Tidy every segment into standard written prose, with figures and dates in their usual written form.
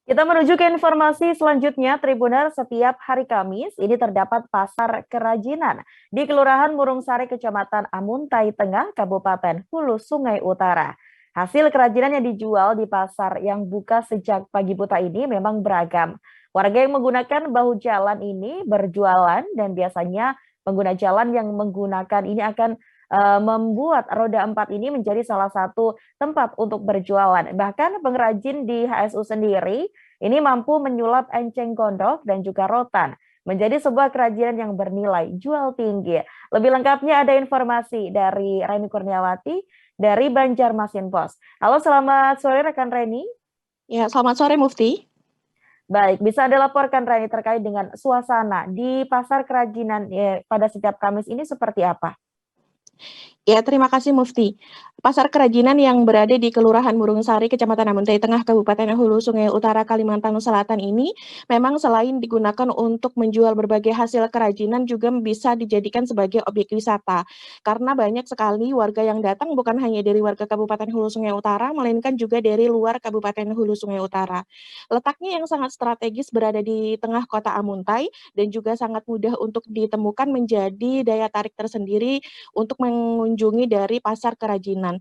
Kita menuju ke informasi selanjutnya, Tribuner. Setiap hari Kamis ini terdapat pasar kerajinan di Kelurahan Murung Sari, Kecamatan Amuntai Tengah, Kabupaten Hulu Sungai Utara. Hasil kerajinan yang dijual di pasar yang buka sejak pagi buta ini memang beragam. Warga yang menggunakan bahu jalan ini berjualan dan biasanya pengguna jalan yang menggunakan ini akan membuat roda empat ini menjadi salah satu tempat untuk berjualan. Bahkan pengrajin di HSU sendiri ini mampu menyulap enceng gondok dan juga rotan menjadi sebuah kerajinan yang bernilai jual tinggi. Lebih lengkapnya ada informasi dari Reni Kurniawati dari Banjarmasin Pos. Halo, selamat sore rekan Reni. Ya, selamat sore Mufti. Baik, bisa Anda laporkan Reni terkait dengan suasana di pasar kerajinan pada setiap Kamis ini seperti apa? Ya, terima kasih Mufti. Pasar kerajinan yang berada di Kelurahan Murung Sari, Kecamatan Amuntai Tengah, Kabupaten Hulu Sungai Utara, Kalimantan Selatan ini memang selain digunakan untuk menjual berbagai hasil kerajinan juga bisa dijadikan sebagai objek wisata. Karena banyak sekali warga yang datang bukan hanya dari warga Kabupaten Hulu Sungai Utara, melainkan juga dari luar Kabupaten Hulu Sungai Utara. Letaknya yang sangat strategis berada di tengah kota Amuntai dan juga sangat mudah untuk ditemukan menjadi daya tarik tersendiri untuk mengunjungi dari pasar kerajinan.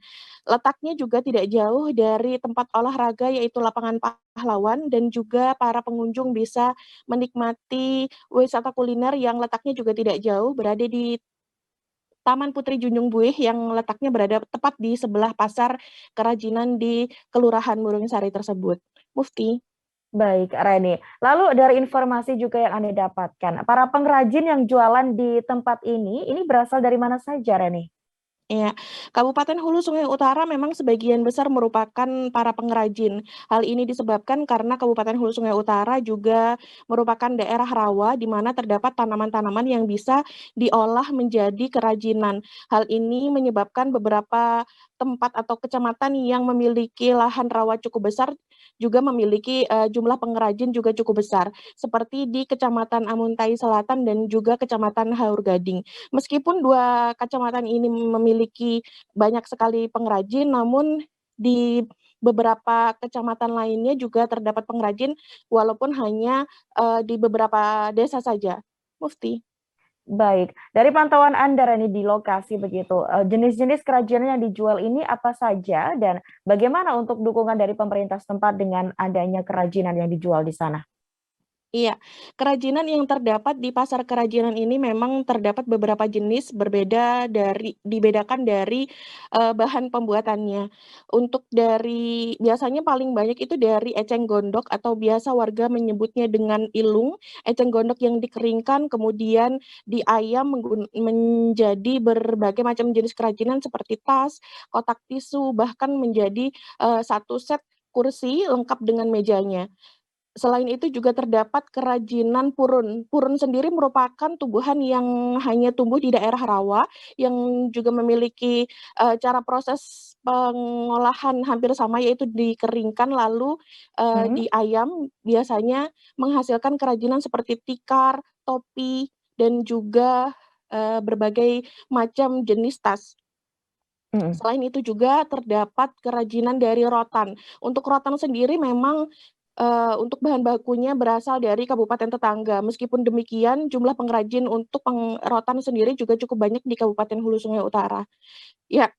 Letaknya juga tidak jauh dari tempat olahraga yaitu lapangan pahlawan dan juga para pengunjung bisa menikmati wisata kuliner yang letaknya juga tidak jauh berada di Taman Putri Junjung Buih yang letaknya berada tepat di sebelah pasar kerajinan di Kelurahan Murung Sari tersebut. Mufti. Baik, Reni. Lalu dari informasi juga yang Anda dapatkan, para pengrajin yang jualan di tempat ini berasal dari mana saja, Reni? Ya, Kabupaten Hulu Sungai Utara memang sebagian besar merupakan para pengrajin. Hal ini disebabkan karena Kabupaten Hulu Sungai Utara juga merupakan daerah rawa di mana terdapat tanaman-tanaman yang bisa diolah menjadi kerajinan. Hal ini menyebabkan beberapa tempat atau kecamatan yang memiliki lahan rawa cukup besar juga memiliki jumlah pengrajin juga cukup besar, seperti di Kecamatan Amuntai Selatan dan juga Kecamatan Haur Gading. Meskipun dua kecamatan ini memiliki banyak sekali pengrajin, namun di beberapa kecamatan lainnya juga terdapat pengrajin walaupun hanya di beberapa desa saja. Mufti. Baik, dari pantauan Anda Reni di lokasi begitu, jenis-jenis kerajinan yang dijual ini apa saja dan bagaimana untuk dukungan dari pemerintah setempat dengan adanya kerajinan yang dijual di sana? Iya, kerajinan yang terdapat di pasar kerajinan ini memang terdapat beberapa jenis dibedakan dari bahan pembuatannya. Untuk dari biasanya paling banyak itu dari eceng gondok atau biasa warga menyebutnya dengan ilung, eceng gondok yang dikeringkan kemudian diayam menjadi berbagai macam jenis kerajinan seperti tas, kotak tisu, bahkan menjadi satu set kursi lengkap dengan mejanya. Selain itu juga terdapat kerajinan purun. Purun sendiri merupakan tumbuhan yang hanya tumbuh di daerah rawa, yang juga memiliki, cara proses pengolahan hampir sama, yaitu dikeringkan lalu, Hmm? diayam, biasanya menghasilkan kerajinan seperti tikar, topi, dan juga, berbagai macam jenis tas. Mm. Selain itu juga terdapat kerajinan dari rotan. Untuk rotan sendiri memang, untuk bahan bakunya berasal dari kabupaten tetangga. Meskipun demikian jumlah pengrajin untuk rotan sendiri juga cukup banyak di Kabupaten Hulu Sungai Utara. Ya,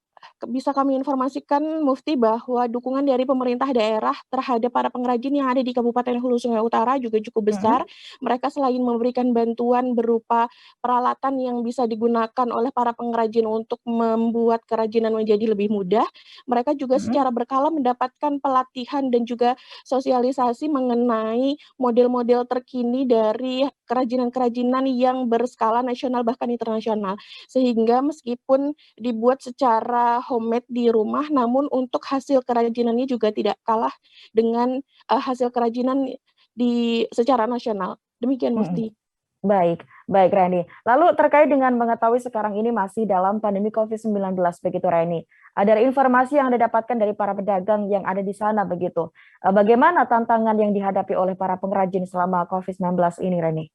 bisa kami informasikan Mufti bahwa dukungan dari pemerintah daerah terhadap para pengrajin yang ada di Kabupaten Hulu Sungai Utara juga cukup besar. Mm. Mereka selain memberikan bantuan berupa peralatan yang bisa digunakan oleh para pengrajin untuk membuat kerajinan menjadi lebih mudah, mereka juga Mm. secara berkala mendapatkan pelatihan dan juga sosialisasi mengenai model-model terkini dari kerajinan-kerajinan yang berskala nasional bahkan internasional. Sehingga meskipun dibuat secara homemade di rumah, namun untuk hasil kerajinannya juga tidak kalah dengan, hasil kerajinan secara nasional. Demikian Mm. Mufti. Baik, baik Reni. Lalu terkait dengan mengetahui sekarang ini masih dalam pandemi COVID-19 begitu Reni. Ada informasi yang Anda dapatkan dari para pedagang yang ada di sana begitu. Bagaimana tantangan yang dihadapi oleh para pengrajin selama COVID-19 ini Reni?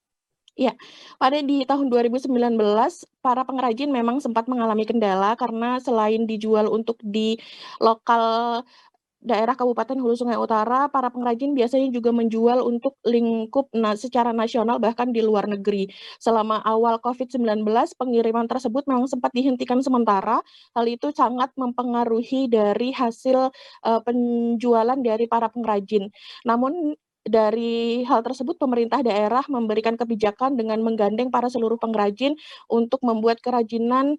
Iya, pada di tahun 2019, para pengrajin memang sempat mengalami kendala karena selain dijual untuk di lokal daerah Kabupaten Hulu Sungai Utara, para pengrajin biasanya juga menjual untuk lingkup secara nasional bahkan di luar negeri. Selama awal COVID-19, pengiriman tersebut memang sempat dihentikan sementara. Hal itu sangat mempengaruhi dari hasil penjualan dari para pengrajin. Namun dari hal tersebut pemerintah daerah memberikan kebijakan dengan menggandeng para seluruh pengrajin untuk membuat kerajinan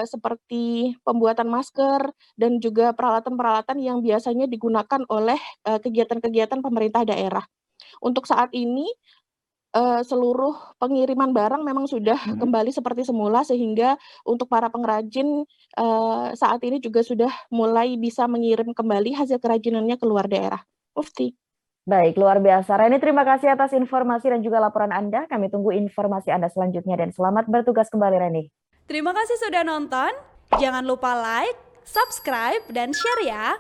seperti pembuatan masker dan juga peralatan-peralatan yang biasanya digunakan oleh kegiatan-kegiatan pemerintah daerah. Untuk saat ini seluruh pengiriman barang memang sudah Mhm. kembali seperti semula sehingga untuk para pengrajin saat ini juga sudah mulai bisa mengirim kembali hasil kerajinannya ke luar daerah. Mufti. Baik, luar biasa. Reni, terima kasih atas informasi dan juga laporan Anda. Kami tunggu informasi Anda selanjutnya dan selamat bertugas kembali, Reni. Terima kasih sudah nonton. Jangan lupa like, subscribe, dan share ya.